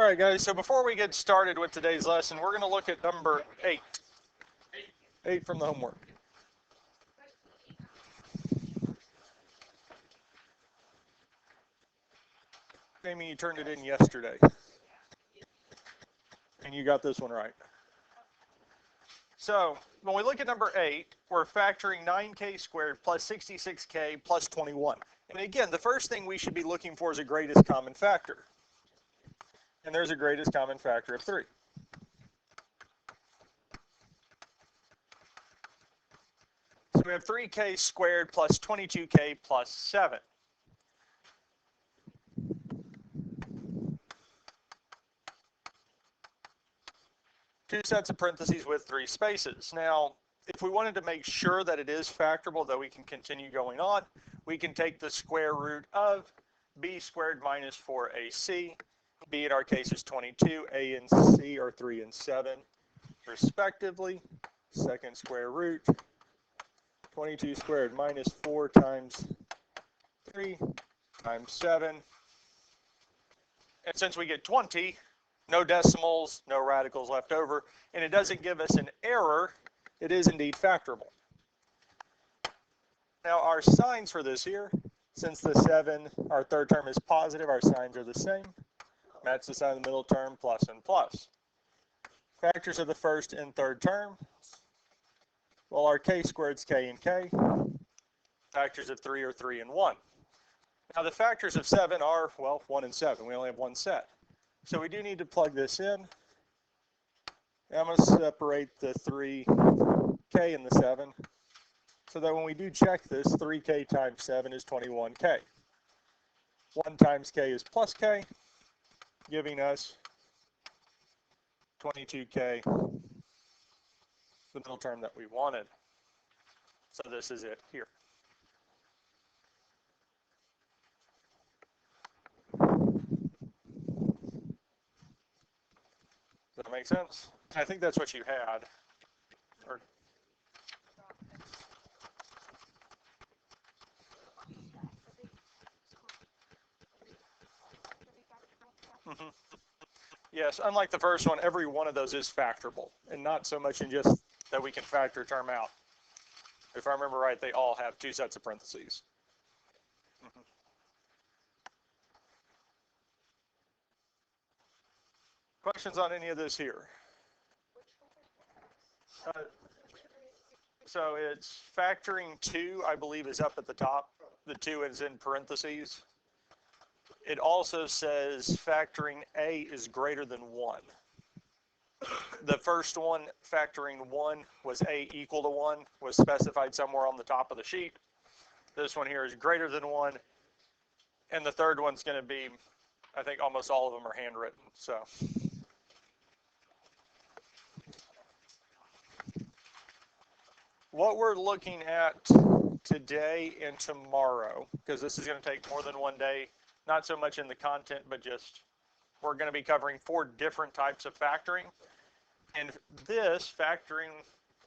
right, guys, so before we get started with today's lesson, we're going to look at number 8. 8 from the homework. Amy, you turned it in yesterday. And you got this one right. So, when we look at number 8, we're factoring 9k squared plus 66k plus 21. And again, the first thing we should be looking for is a greatest common factor. And there's a greatest common factor of 3. So we have 3k squared plus 22k plus 7. Two sets of parentheses with 3 spaces. Now, if we wanted to make sure that it is factorable, that we can continue going on, we can take the square root of b squared minus 4ac. b in our case is 22, a and c are 3 and 7 respectively. Second square root, 22 squared minus 4 times 3 times 7. And since we get 20, no decimals, no radicals left over, and it doesn't give us an error, it is indeed factorable. Now our signs for this here, since the 7, our third term is positive, our signs are the same. Match the sign of the middle term, plus and plus. Factors of the first and third term. Well, our k squared's k and k. Factors of 3 are 3 and 1. Now the factors of 7 are, well, 1 and 7. We only have one set. So we do need to plug this in. And I'm going to separate the 3k and the 7 so that when we do check this, 3k times 7 is 21k. 1 times k is plus k, giving us 22k, the middle term that we wanted. So this is it here. Does that make sense? I think that's what you had. Or, Yes, unlike the first one, every one of those is factorable, and not so much in just that we can factor a term out. If I remember right, they all have 2 sets of parentheses. Questions on any of this here? So it's factoring 2, I believe, is up at the top. The 2 is in parentheses. It also says factoring a is greater than 1. The first one, factoring 1, was a equal to 1, was specified somewhere on the top of the sheet. This one here is greater than 1. And the third one's going to be, I think almost all of them are handwritten. So what we're looking at today and tomorrow, because this is going to take more than one day, not so much in the content, but just we're going to be covering 4 different types of factoring. And this factoring,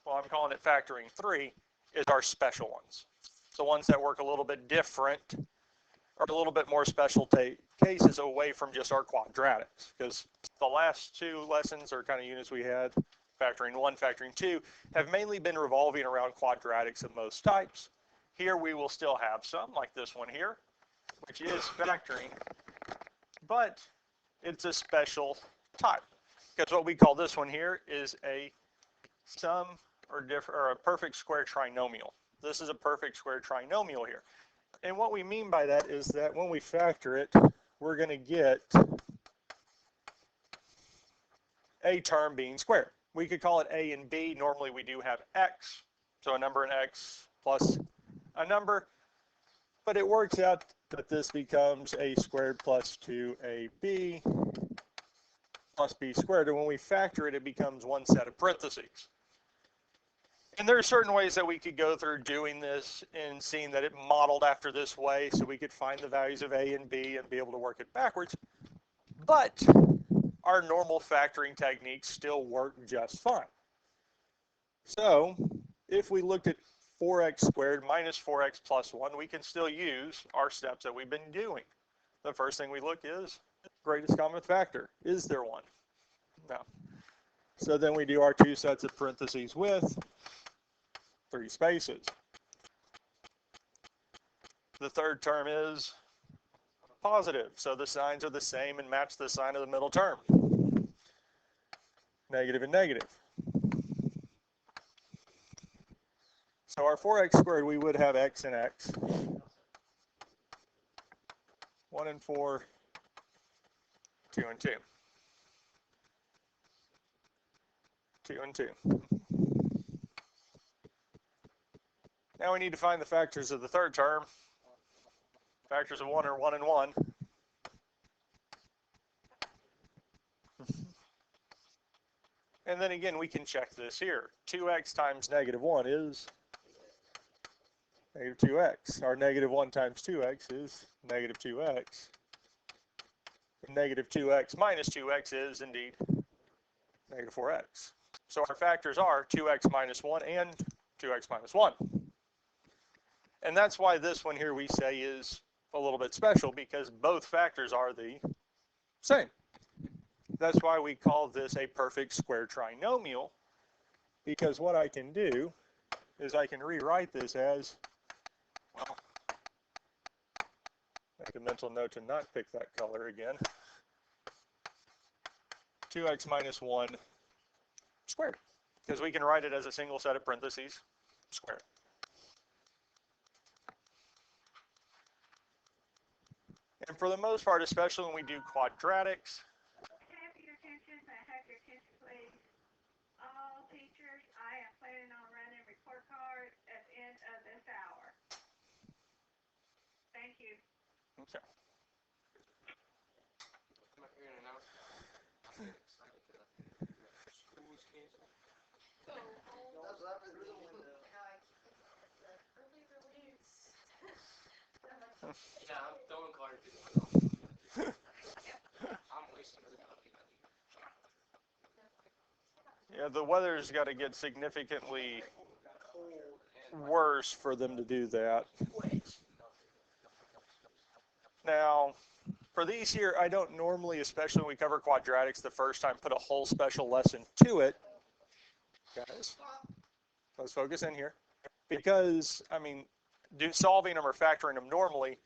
well, I'm calling it factoring 3, is our special ones. So ones that work a little bit different, or a little bit more special cases away from just our quadratics. Because the last 2 lessons or kind of units we had, factoring 1, factoring 2, have mainly been revolving around quadratics of most types. Here we will still have some, like this one here, which is factoring, but it's a special type. Because what we call this one here is a sum or a perfect square trinomial. This is a perfect square trinomial here. And what we mean by that is that when we factor it, we're going to get a term being squared. We could call it a and b. Normally we do have x, so a number in x plus a number. But it works out that this becomes a squared plus 2ab plus b squared. And when we factor it, it becomes one set of parentheses. And there are certain ways that we could go through doing this and seeing that it modeled after this way, so we could find the values of a and b and be able to work it backwards. But our normal factoring techniques still work just fine. So if we looked at 4x squared minus 4x plus 1, we can still use our steps that we've been doing. The first thing we look is Greatest common factor. Is there one? No. So then we do our two sets of parentheses with three spaces. The third term is positive, so the signs are the same and match the sign of the middle term. Negative and negative. So our 4x squared, we would have x and x. 1 and 4, 2 and 2. 2 and 2. Now we need to find the factors of the third term. Factors of 1 are 1 and 1. And then again, we can check this here. 2x times negative 1 is negative 2x. Our negative 1 times 2x is negative 2x. And negative 2x minus 2x is indeed negative 4x. So our factors are 2x minus 1 and 2x minus 1. And that's why this one here we say is a little bit special, because both factors are the same. That's why we call this a perfect square trinomial, because what I can do is I can rewrite this as, well, make a mental note to not pick that color again, 2x minus 1 squared, because we can write it as a single set of parentheses squared. And for the most part, especially when we do quadratics, Have your attention, please. All teachers, I am planning on running report cards at the end of this hour. Thank you. okay. Yeah, I'm throwing cards to the I'm wasting the Yeah, the weather's got to get significantly worse for them to do that. Now, for these here, I don't normally, especially when we cover quadratics the first time, put a whole special lesson to it. Guys, let's focus in here. Because, I mean, solving them or factoring them normally,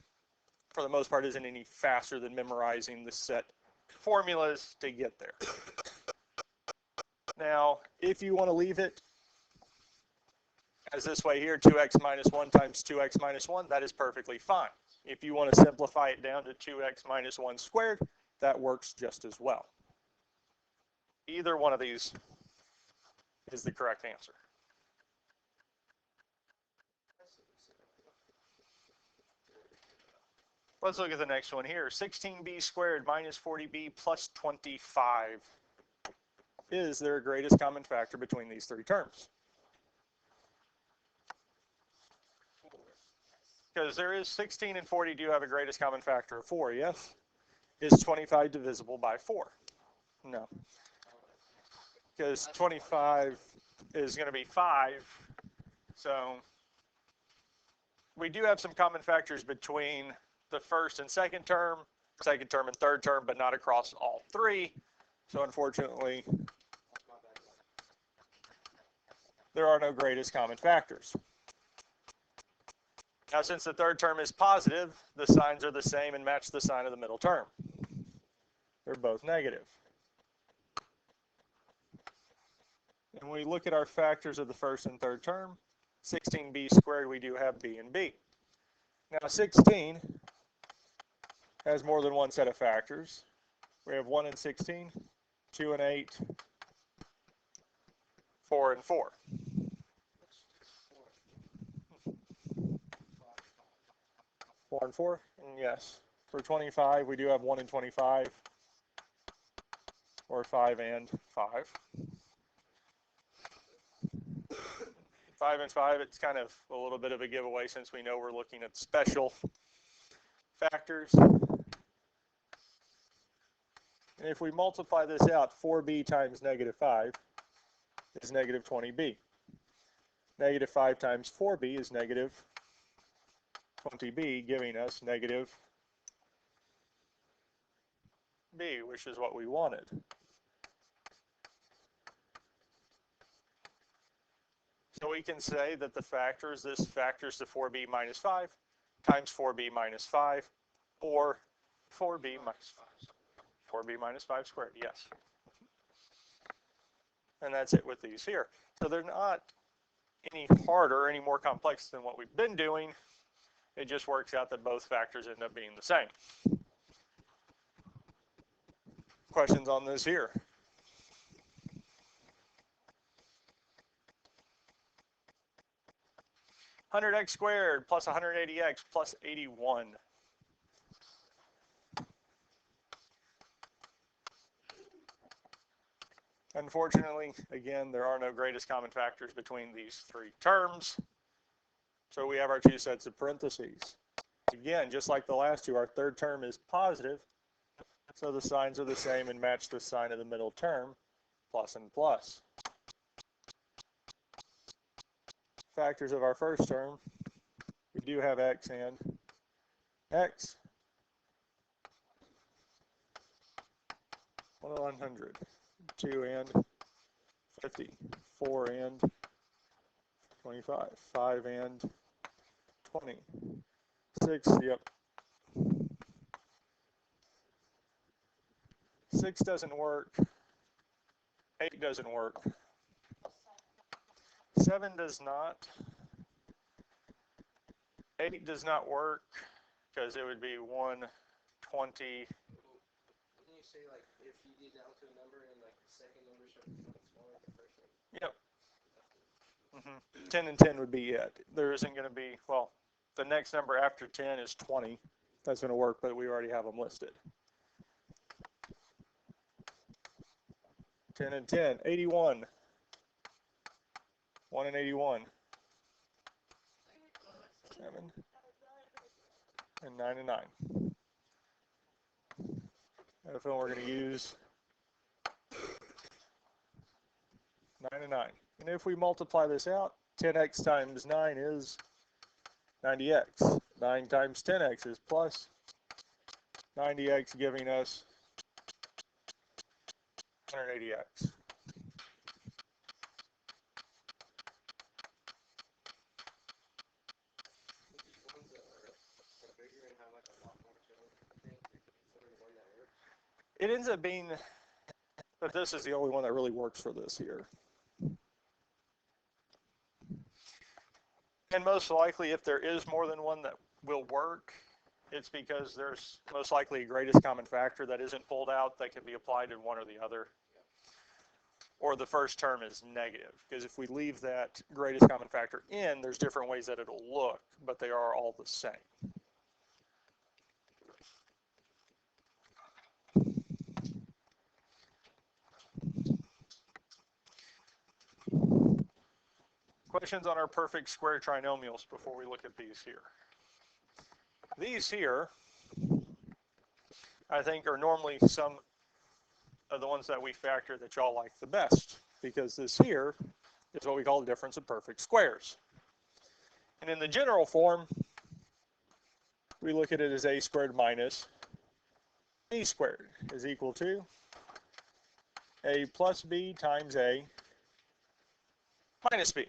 for the most part, isn't any faster than memorizing the set formulas to get there. Now, if you want to leave it as this way here, 2x minus 1 times 2x minus 1, that is perfectly fine. If you want to simplify it down to 2x minus 1 squared, that works just as well. Either one of these is the correct answer. Let's look at the next one here. 16b squared minus 40b plus 25. Is there a greatest common factor between these three terms? Because there is 16 and 40 do have a greatest common factor of 4, yes? Is 25 divisible by 4? No. Because 25 is going to be 5. So we do have some common factors between the first and second term and third term, but not across all three. So unfortunately, there are no greatest common factors. Now, since the third term is positive, the signs are the same and match the sign of the middle term. They're both negative. And when we look at our factors of the first and third term, 16b squared, we do have b and b. Now, 16 has more than one set of factors. We have 1 and 16, 2 and 8, 4 and 4. Four and 4, and yes. For 25, we do have 1 and 25, or 5 and 5. 5 and 5, it's kind of a little bit of a giveaway since we know we're looking at special factors. And if we multiply this out, 4b times negative 5 is negative 20b. Negative 5 times 4b is negative 20b, giving us negative b, which is what we wanted. So we can say that the factors, this factors to 4b minus 5 times 4b minus 5, or 4b minus 5 squared, yes. And that's it with these here. So they're not any harder, any more complex than what we've been doing. It just works out that both factors end up being the same. Questions on this here? $100x squared plus 180x plus 81. Unfortunately, again, there are no greatest common factors between these three terms. So we have our two sets of parentheses. Again, just like the last two, our third term is positive. So the signs are the same and match the sign of the middle term, plus and plus. Factors of our first term, we do have x and x. 100, 2 and 50, 4 and 25, 5 and 20, 6, yep. 6 doesn't work, 8 doesn't work, 7 does not, 8 does not work because it would be 120. Didn't you say like if you get down to a number and like the second number starts becoming smaller than the first one? Yep. 10 and 10 would be it. There isn't going to be, well, the next number after 10 is 20. That's going to work, but we already have them listed. 10 and 10, 81. 1 and 81. 7 and 9 and 9. And if we're going to use 9 and 9. And if we multiply this out, 10x times 9 is 90x. 9 times 10x is plus 90x, giving us 180x. It ends up being that this is the only one that really works for this here. And most likely, if there is more than one that will work, it's because there's most likely a greatest common factor that isn't pulled out that can be applied in one or the other. Or the first term is negative, because if we leave that greatest common factor in, there's different ways that it'll look, but they are all the same. Questions on our perfect square trinomials before we look at these here. These here, I think, are normally some of the ones that we factor that y'all like the best, because this here is what we call the difference of perfect squares. And in the general form, we look at it as a squared minus b squared is equal to a plus b times a minus b.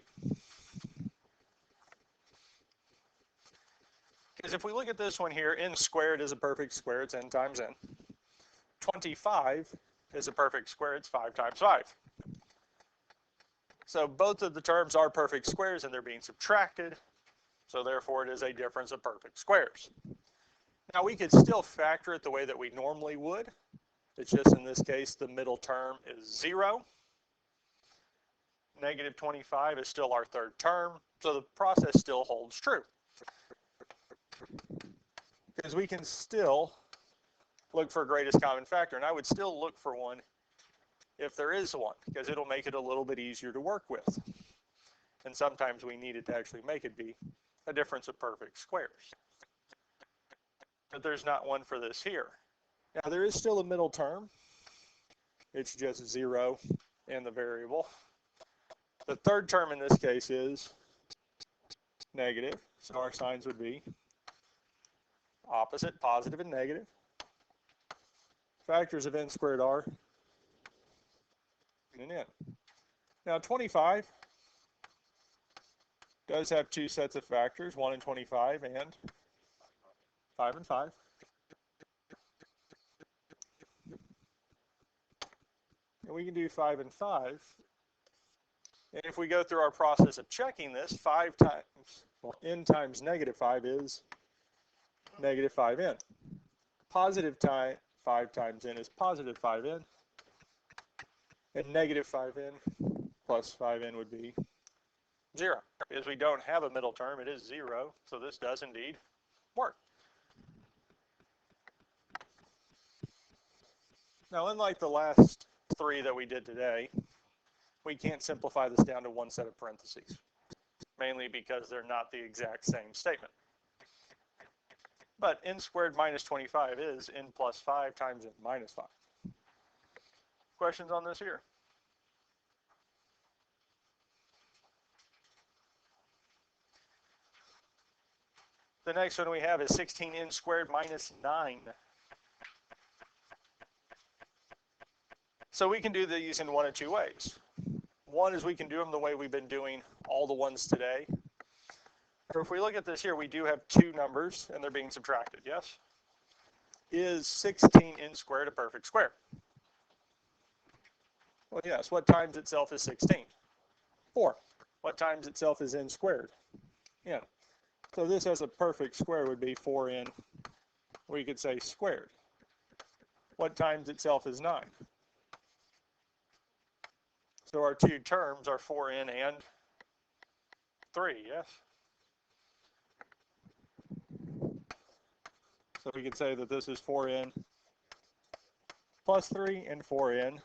Because if we look at this one here, n squared is a perfect square, it's n times n. 25 is a perfect square, it's 5 times 5. So both of the terms are perfect squares and they're being subtracted, so therefore it is a difference of perfect squares. Now we could still factor it the way that we normally would. It's just in this case the middle term is 0. Negative 25 is still our third term, so the process still holds true. Because we can still look for greatest common factor, and I would still look for one if there is one, because it'll make it a little bit easier to work with. And sometimes we need it to actually make it be a difference of perfect squares. But there's not one for this here. Now there is still a middle term. It's just 0 and the variable. The third term in this case is negative, so our signs would be opposite, positive and negative. Factors of n squared are and n. Now 25 does have two sets of factors, 1 and 25, and 5 and 5. And we can do 5 and 5. And if we go through our process of checking this, 5 times, well, n times negative 5 is negative 5n. Positive 5 times n is positive 5n. And negative 5n plus 5n would be 0. Because we don't have a middle term, it is 0. So this does indeed work. Now, unlike the last 3 that we did today, we can't simplify this down to one set of parentheses, mainly because they're not the exact same statement. But n squared minus 25 is n plus 5 times n minus 5. Questions on this here? The next one we have is 16n squared minus 9. So we can do these in one of two ways. One is we can do them the way we've been doing all the ones today. Or if we look at this here, we do have two numbers and they're being subtracted, yes? Is 16n squared a perfect square? Well, yes. What times itself is 16? 4. What times itself is n squared? N. So this as a perfect square would be 4n, or you could say squared. What times itself is 9? So our two terms are 4n and 3, yes? So we could say that this is 4n plus 3 and 4n.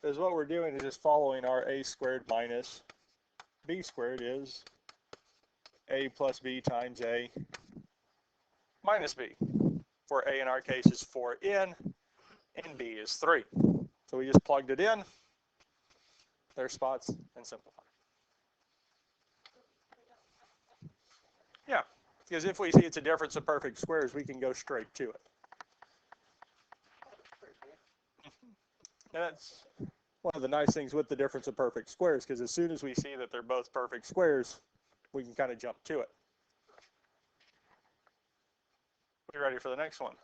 Because what we're doing is just following our a squared minus b squared is a plus b times a minus b. For a in our case is 4n and b is 3. So we just plugged it in, their spots, and simplified. Yeah, because if we see it's a difference of perfect squares, we can go straight to it. And that's one of the nice things with the difference of perfect squares, because as soon as we see that they're both perfect squares, we can kind of jump to it. We ready for the next one?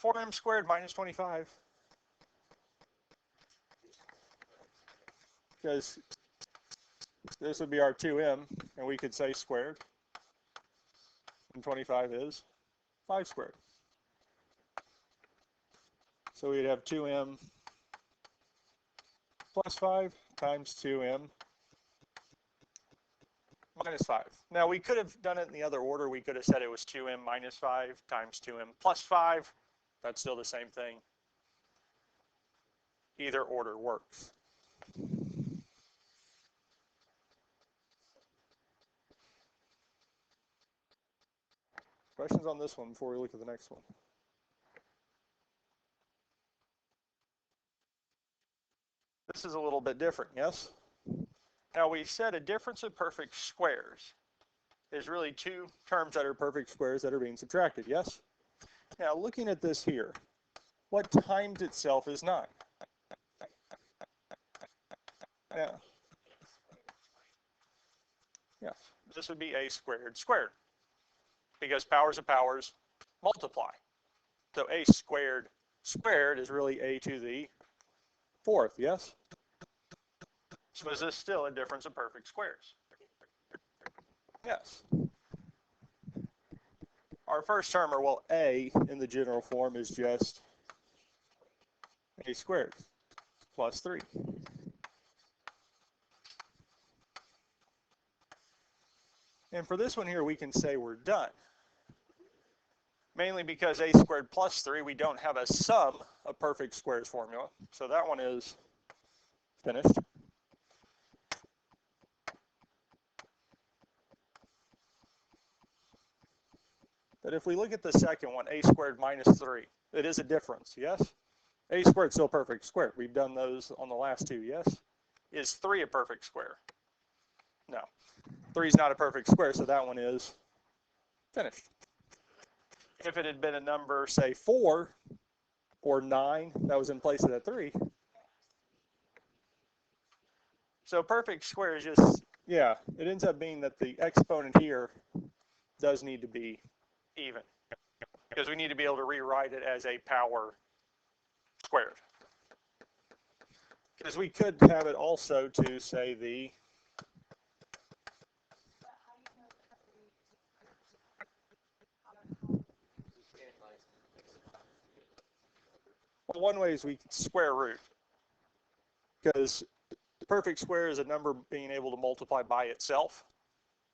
4m squared minus 25. Because this would be our 2m, and we could say squared. And 25 is 5 squared. So we'd have 2m plus 5 times 2m minus 5. Now we could have done it in the other order. We could have said it was 2m minus 5 times 2m plus 5. That's still the same thing. Either order works. Questions on this one before we look at the next one? This is a little bit different, yes? Now we said a difference of perfect squares is really two terms that are perfect squares that are being subtracted, yes? Now looking at this here, what times itself is 9? Yeah. Yes, this would be a squared squared, because powers of powers multiply. So a squared squared is really a to the 4th, yes? So is this still a difference of perfect squares? Yes. Our first term, or well, a in the general form is just a squared plus 3. And for this one here, we can say we're done. Mainly because a squared plus 3, we don't have a sum of perfect squares formula. So that one is finished. But if we look at the second one, a squared minus 3, it is a difference, yes? A squared is still perfect square. We've done those on the last two, yes? Is 3 a perfect square? No. 3 is not a perfect square, so that one is finished. If it had been a number, say 4 or 9, that was in place of that 3. So perfect square is just, yeah, it ends up being that the exponent here does need to be even, because we need to be able to rewrite it as a power squared. Because we could have it also to say the well, one way is we square root, because the perfect square is a number being able to multiply by itself.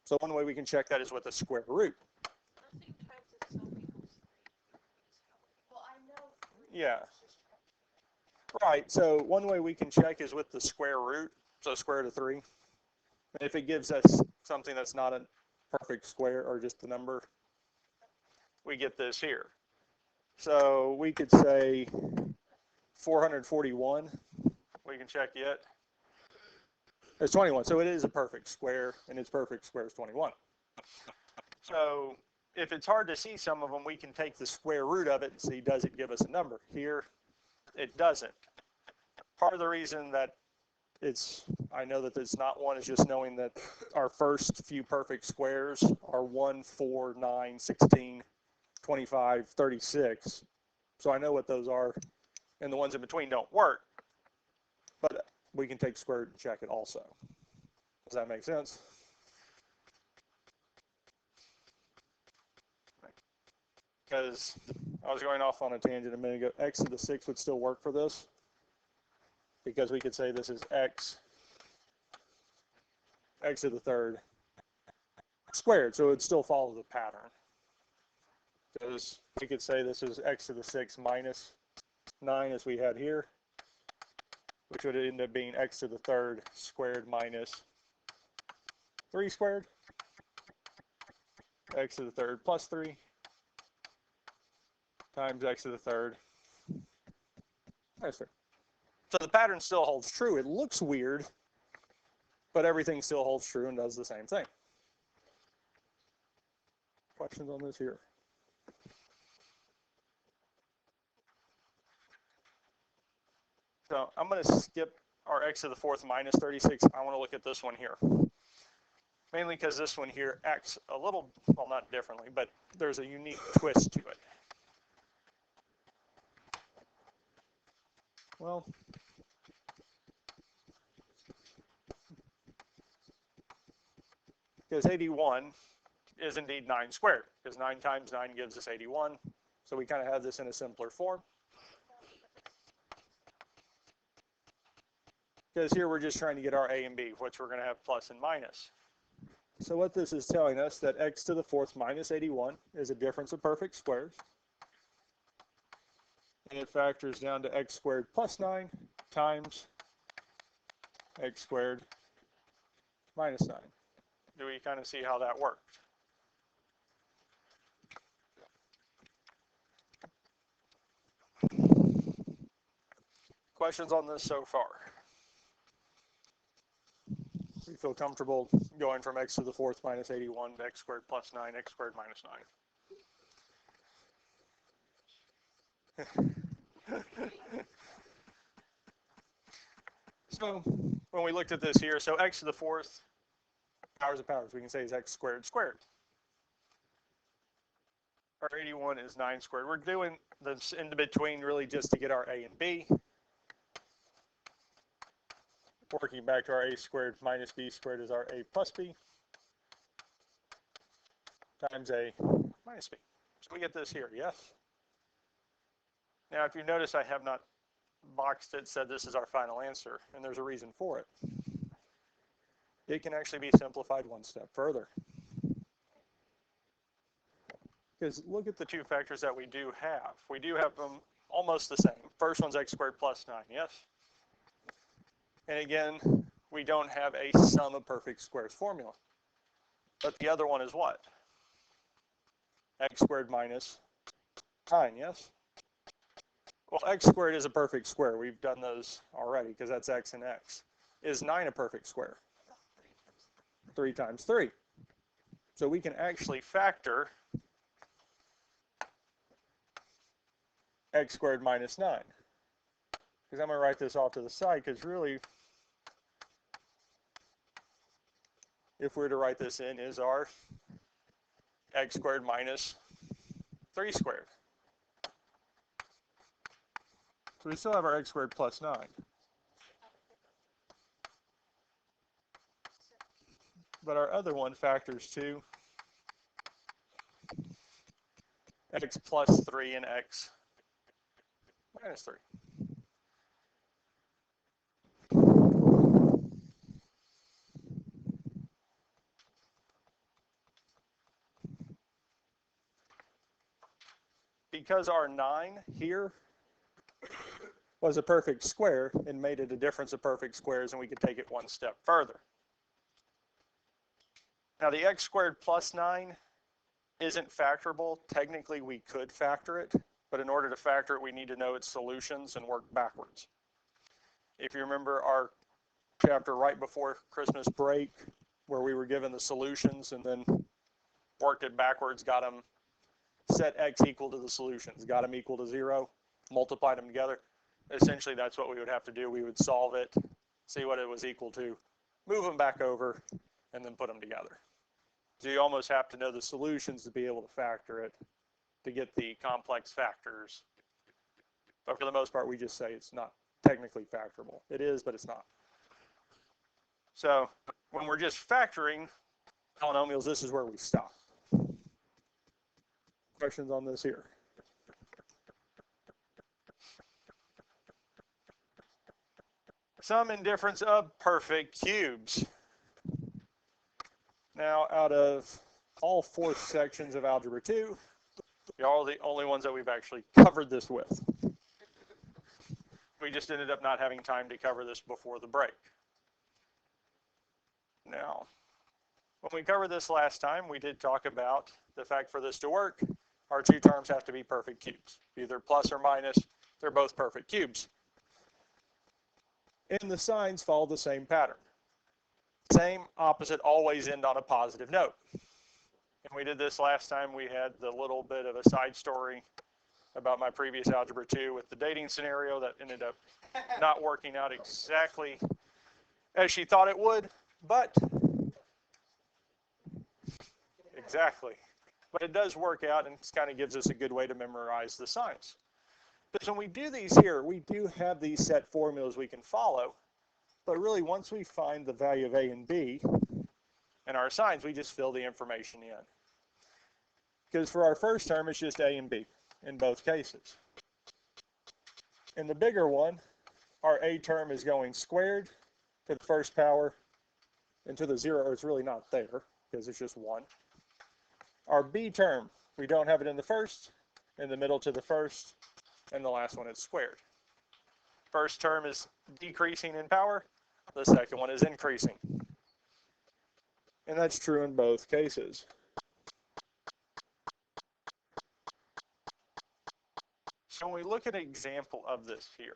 So one way we can check that is with a square root. Nothing times itself equals 3. Well, I know 3. Yeah. Right, so one way we can check is with the square root, so square root of 3. And if it gives us something that's not a perfect square or just a number, we get this here. So we could say 441, we can check it. It's 21, so it is a perfect square, and its perfect square is 21. So if it's hard to see some of them, we can take the square root of it and see, does it give us a number? Here, it doesn't. Part of the reason that I know that it's not 1 is just knowing that our first few perfect squares are 1, 4, 9, 16, 25, 36. So I know what those are, and the ones in between don't work. But we can take square root and check it also. Does that make sense? Because I was going off on a tangent a minute ago. X to the 6 would still work for this, because we could say this is x to the 3rd squared, so it would still follow the pattern. Because we could say this is x to the 6 minus 9 as we had here, which would end up being x to the 3rd squared minus 3 squared, x to the 3rd plus 3 times x to the 3rd minus 3. So the pattern still holds true. It looks weird, but everything still holds true and does the same thing. Questions on this here? So I'm going to skip our x to the 4th minus 36. I want to look at this one here. Mainly because this one here acts a little, well, not differently, but there's a unique twist to it. Well, because 81 is indeed 9 squared, because 9 times 9 gives us 81. So we kind of have this in a simpler form. Because here we're just trying to get our a and b, which we're going to have plus and minus. So what this is telling us that x to the 4th minus 81 is a difference of perfect squares. And it factors down to x squared plus 9 times x squared minus 9. Do we kind of see how that works? Questions on this so far? You feel comfortable going from x to the 4th minus 81 to x squared plus 9, x squared minus 9? So when we looked at this here, so x to the 4th, powers of powers, we can say is x squared squared. Our 81 is 9 squared. We're doing this in between really just to get our a and b. Working back to our a squared minus b squared is our a plus b times a minus b. So we get this here, yes? Now, if you notice, I have not boxed it, said this is our final answer, and there's a reason for it. It can actually be simplified one step further. Because look at the two factors that we do have. We do have them almost the same. First one's x squared plus 9, yes? And again, we don't have a sum of perfect squares formula. But the other one is what? X squared minus 9, yes? Well, x squared is a perfect square. We've done those already because that's x and x. Is 9 a perfect square? 3 times 3. So we can actually factor x squared minus 9. Because I'm going to write this off to the side, because really, if we're to write this in, is our x squared minus 3 squared. So we still have our x squared plus 9. But our other one factors to x plus 3 and x minus 3. Because our 9 here was a perfect square and made it a difference of perfect squares, and we could take it one step further. Now the x squared plus 9 isn't factorable. Technically we could factor it, but in order to factor it we need to know its solutions and work backwards. If you remember our chapter right before Christmas break where we were given the solutions and then worked it backwards, got them set x equal to the solutions, got them equal to 0, multiplied them together. Essentially that's what we would have to do. We would solve it, see what it was equal to, move them back over, and then put them together. So you almost have to know the solutions to be able to factor it, to get the complex factors. But for the most part, we just say it's not technically factorable. It is, but it's not. So when we're just factoring polynomials, this is where we stop. Questions on this here? Sum and difference of perfect cubes. Now, out of all 4 sections of Algebra 2, y'all are the only ones that we've actually covered this with. We just ended up not having time to cover this before the break. Now, when we covered this last time, we did talk about the fact for this to work, our 2 terms have to be perfect cubes. Either plus or minus, they're both perfect cubes. And the signs follow the same pattern. Same, opposite, always end on a positive note. And we did this last time. We had the little bit of a side story about my previous Algebra 2 with the dating scenario that ended up not working out exactly as she thought it would, but exactly. But it does work out, and it kind of gives us a good way to memorize the signs. Because when we do these here, we do have these set formulas we can follow. But really, once we find the value of a and b and our signs, we just fill the information in. Because for our first term, it's just a and b in both cases. In the bigger one, our a term is going squared to the first power and to the 0. It's really not there because it's just 1. Our b term, we don't have it in the first, in the middle to the first, and the last one is squared. First term is decreasing in power. The second one is increasing. And that's true in both cases. So when we look at an example of this here,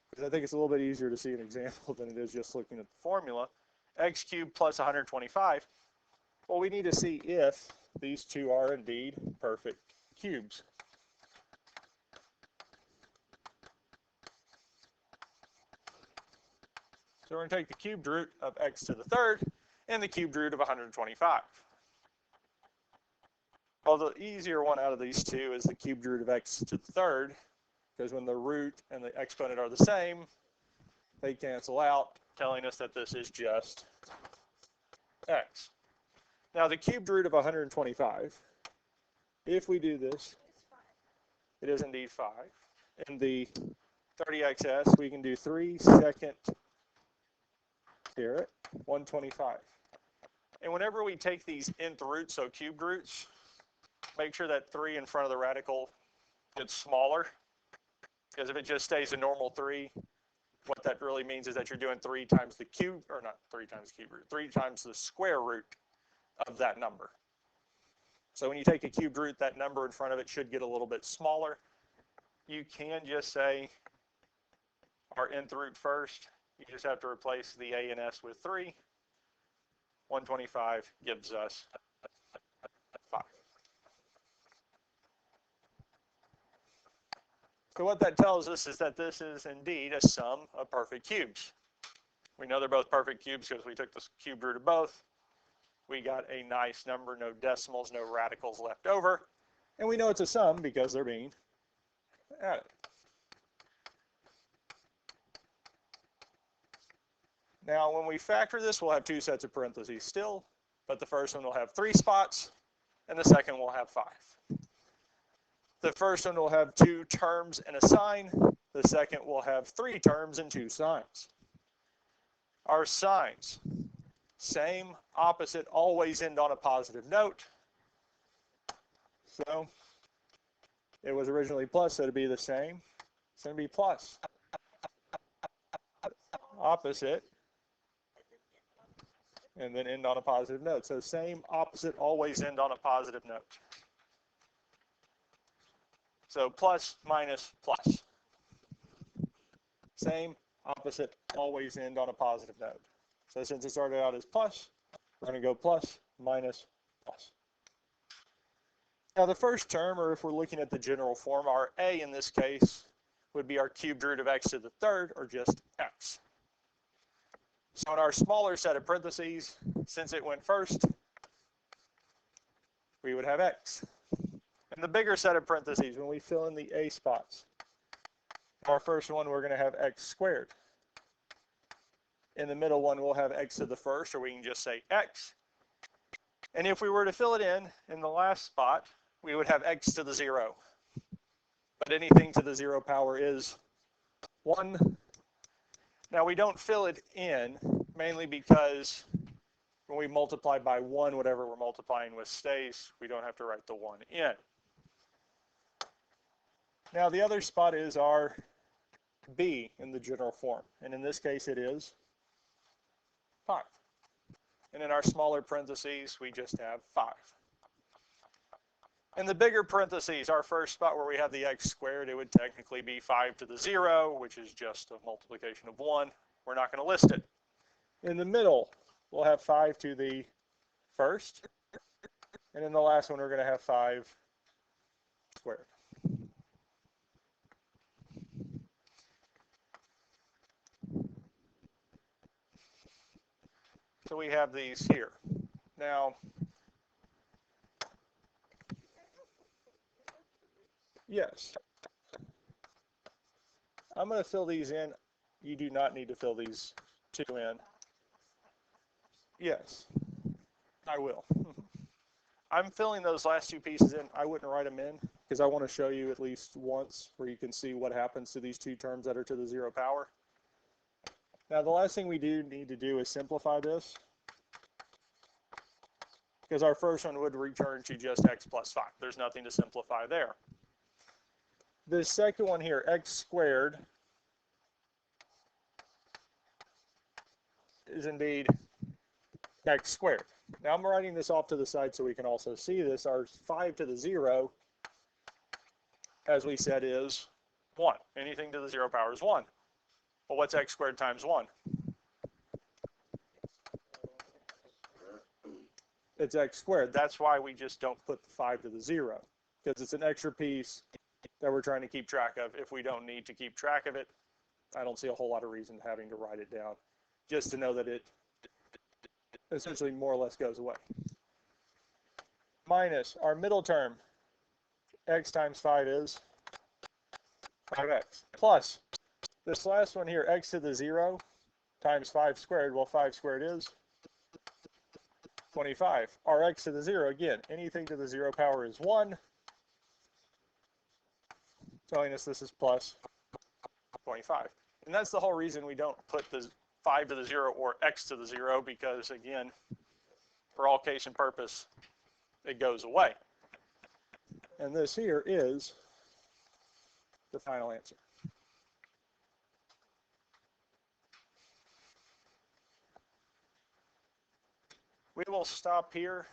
because I think it's a little bit easier to see an example than it is just looking at the formula, x cubed plus 125, well, we need to see if these two are indeed perfect cubes. So we're going to take the cubed root of x to the third and the cubed root of 125. Well, the easier one out of these two is the cubed root of x to the third, because when the root and the exponent are the same, they cancel out, telling us that this is just x. Now, the cubed root of 125, if we do this, it is indeed 5. In the 30xs, we can do 3 second caret 125. And whenever we take these nth roots, so cubed roots, make sure that 3 in front of the radical gets smaller, because if it just stays a normal 3, what that really means is that you're doing 3 times the cube, or not 3 times the cube root, 3 times the square root of that number. So when you take a cubed root, that number in front of it should get a little bit smaller. You can just say our nth root first. You just have to replace the a and s with 3. 125 gives us 5. So what that tells us is that this is indeed a sum of perfect cubes. We know they're both perfect cubes because we took the cube root of both. We got a nice number, no decimals, no radicals left over. And we know it's a sum because they're being added. Now, when we factor this, we'll have 2 sets of parentheses still, but the first one will have 3 spots, and the second will have 5. The first one will have 2 terms and a sign. The second will have 3 terms and 2 signs. Our signs, same, opposite, always end on a positive note. So it was originally plus, so it'd be the same. It's going to be plus. Opposite, and then end on a positive note. So same, opposite, always end on a positive note. So plus, minus, plus. Same, opposite, always end on a positive note. So since it started out as plus, we're going to go plus, minus, plus. Now the first term, or if we're looking at the general form, our a in this case would be our cubed root of x to the third, or just x. So in our smaller set of parentheses, since it went first, we would have x. In the bigger set of parentheses, when we fill in the a spots, our first one, we're going to have x squared. In the middle one, we'll have x to the first, or we can just say x. And if we were to fill it in the last spot, we would have x to the 0. But anything to the 0 power is 1. Now we don't fill it in, mainly because when we multiply by 1, whatever we're multiplying with stays. We don't have to write the 1 in. Now the other spot is our b in the general form. And in this case, it is 5. And in our smaller parentheses, we just have 5. In the bigger parentheses, our first spot where we have the x squared, it would technically be 5 to the 0, which is just a multiplication of 1. We're not going to list it. In the middle, we'll have 5 to the first. And in the last one, we're going to have 5 squared. So we have these here. Now, yes, I'm going to fill these in. You do not need to fill these 2 in. Yes, I will. I'm filling those last 2 pieces in. I wouldn't write them in because I want to show you at least once where you can see what happens to these 2 terms that are to the 0 power. Now the last thing we do need to do is simplify this, because our first one would return to just x plus 5. There's nothing to simplify there. This second one here, x squared, is indeed x squared. Now I'm writing this off to the side so we can also see this. Our 5 to the 0, as we said, is 1. Anything to the 0 power is 1. Well, what's x squared times 1? It's x squared. That's why we just don't put the 5 to the 0, because it's an extra piece that we're trying to keep track of. If we don't need to keep track of it, I don't see a whole lot of reason having to write it down, just to know that it essentially more or less goes away. Minus our middle term, x times 5 is 5x, plus this last one here, x to the 0 times 5 squared. Well, 5 squared is 25. Our x to the 0, again, anything to the 0 power is 1, telling us this is plus 25. And that's the whole reason we don't put the 5 to the 0 or x to the 0, because, again, for all case and purpose, it goes away. And this here is the final answer. We will stop here.